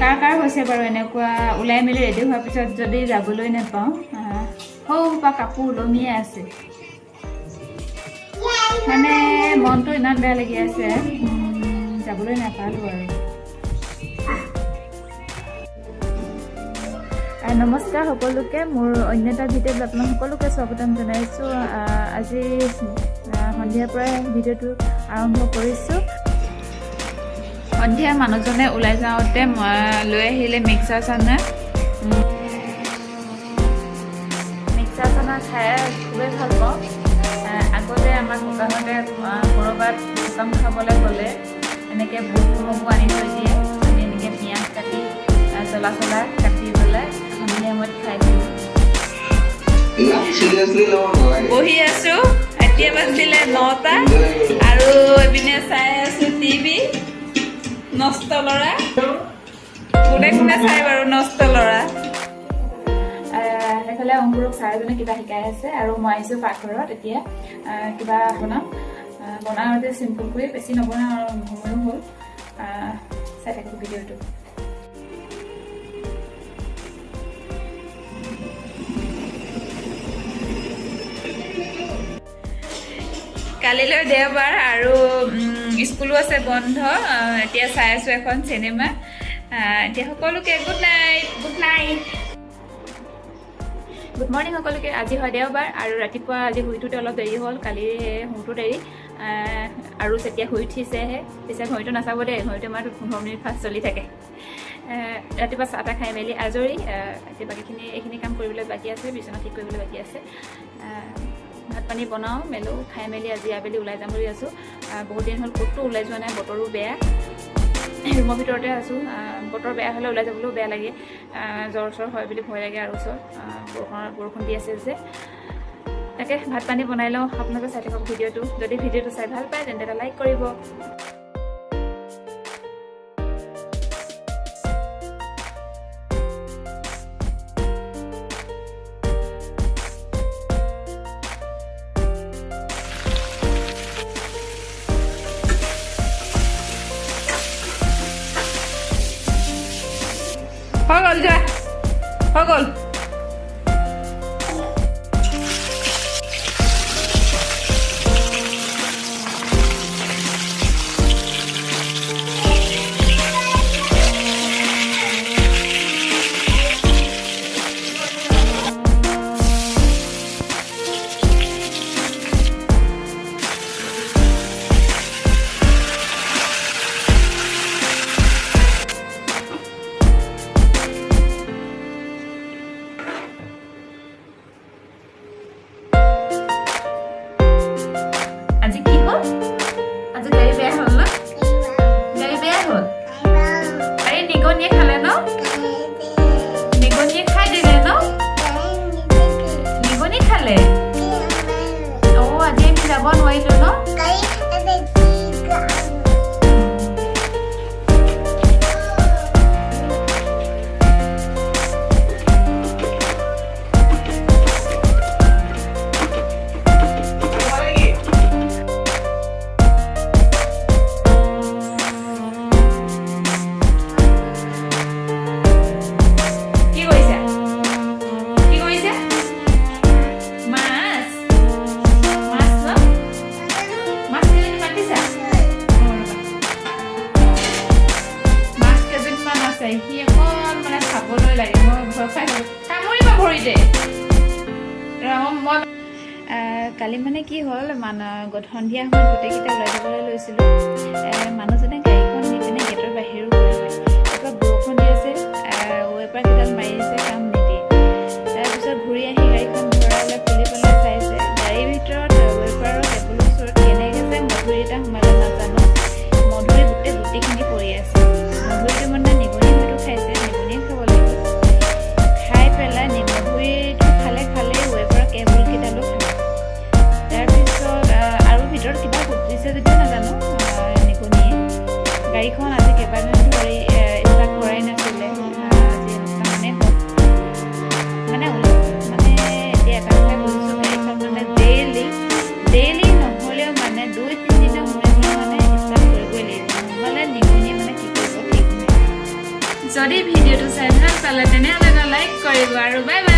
কাৰ হৈছে বাৰু এনেকুৱা ওলাই মেলি ৰেডি হোৱাৰ পিছত যদি যাবলৈ নাপাওঁ সৌপা কাপোৰ ওলমিয়ে আছে মানে মনটো ইমান বেয়া লাগি আছে যাবলৈ নাপালোঁ আৰু নমস্কাৰ সকলোকে মোৰ অন্য এটা ভিডিঅ'ত আপোনাক সকলোকে স্বাগতম জনাইছোঁ আজি সন্ধিয়াৰ পৰাই ভিডিঅ'টো আৰম্ভ কৰিছোঁ সন্ধিয়া মানুহজনে ওলাই যাওঁতে লৈ আহিলে মিক্সাৰ চানা খাই খুবেই ভাল পাওঁ আগতে আমাৰ দোকানতে ক'ৰবাত দোকান খাবলৈ গ'লে এনেকৈ বুট মগু আনি থৈ দিয়ে আমি এনেকৈ পিঁয়াজ কাটি জ্বলা কাটি পেলাই সন্ধিয়া সময়ত খাই দিওঁ বহি আছোঁ এতিয়া বাজিলে 9টা আৰু এইপিনে চাই আছোঁ টিভি নষ্ট ল'ৰা কোনে চাই বাৰু নষ্ট ল'ৰা সেইফালে অংকুৰক ছাৰজনে কিবা শিকাই আছে আৰু মই আহিছোঁ পাকঘৰত এতিয়া কিবা বনাওঁতে চিম্পুল কৰি বেছি নবনাওঁ আৰু সময়ো হ'ল চাই থাকোঁ ভিডিঅ'টো কালিলৈ দেওবাৰ আৰু স্কুলো আছে বন্ধ এতিয়া চাই আছোঁ এখন চিনেমা এতিয়া সকলোকে গুড মৰ্ণিং সকলোকে আজি হয় দেওবাৰ আৰু ৰাতিপুৱা আজি শুই উঠোঁতে অলপ দেৰি হ'ল কালি শুওঁতো দেৰি আৰু যেতিয়া শুই উঠিছেহে পিছে ঘড়ীটো নাচাব দেই ঘড়ীটো আমাৰ 15 মিনিট ফাষ্ট চলি থাকে ৰাতিপুৱা চাহ তাহ খাই মেলি আজৰি এতিয়া বাকীখিনি এইখিনি কাম কৰিবলৈ বাকী আছে বিচনা ঠিক কৰিবলৈ বাকী আছে ভাত পানী বনাওঁ মেলোঁ খাই মেলি আজি আবেলি ওলাই যাম বুলি আছোঁ বহুত দিন হ'ল ক'তো ওলাই যোৱা নাই বতৰো বেয়া ৰুমৰ ভিতৰতে আছোঁ বতৰ বেয়া হ'লে ওলাই যাবলৈও বেয়া লাগে জ্বৰ হয় বুলি ভয় লাগে আৰু ওচৰত বৰষুণ দি আছে যে তাকে ভাত পানী বনাই লওঁ আপোনালোকে চাই থাকক ভিডিঅ'টো যদি ভিডিঅ'টো চাই ভাল পায় তেন্তে এটা লাইক কৰিব হৈ গ'ল কালি মানে কি হ'ল সন্ধিয়া সময়ত গোটেইকেইটা ওলাই যাবলৈ লৈছিলোঁ মানুহজনে গাড়ীখন নি পিনে গেটৰ বাহিৰো কৰিলে তাৰপৰা বৰষুণ দি আছে ৱেপাৰ কেইডাল মাৰি আছে কাম নিদিয়ে তাৰপিছত ঘূৰি আহি গাড়ীখন ভৰাই খুলি পেলাই চাইছে গাড়ীৰ ভিতৰত ৱেপাৰৰ টেবুলৰ ওচৰত কেনেকৈ যে মধুৰি এটা সোমালে নাজানো মধুৰি গোটেই গুটিখিনি পৰি আছে মধুৰিটো মানে নিগনি হয়তো খাইছে নিগনিয়ে খাব লাগিব খাই পেলাই মধুৰিটো খালে ৱেপাৰৰ কেবুলকেইডালো খালে তাৰপিছত আৰু ভিতৰত কিবা ফুটিছে যদিও নাজানো নিগনিয়ে গাড়ীখন আজি কেইবাদিন ধৰি ষ্টাৰ্ট কৰাই নাছিলে আজি এসপ্তাহমানেই হ'ল মানে এতিয়া এটা কথা কৈছোঁ গাড়ীখন মানে ডেইলি নহ'লেও মানে 2-3 দিনৰ মূৰে মূৰে মানে ষ্টাৰ্ট কৰিবই লাগিব নহ'লে নিগনিয়ে মানে কি কৰিব ঠিক নাই যদি ভিডিঅ'টো চাই ভাল পালে তেনেহ'লে এটা লাইক কৰিব আৰু বাই বাই।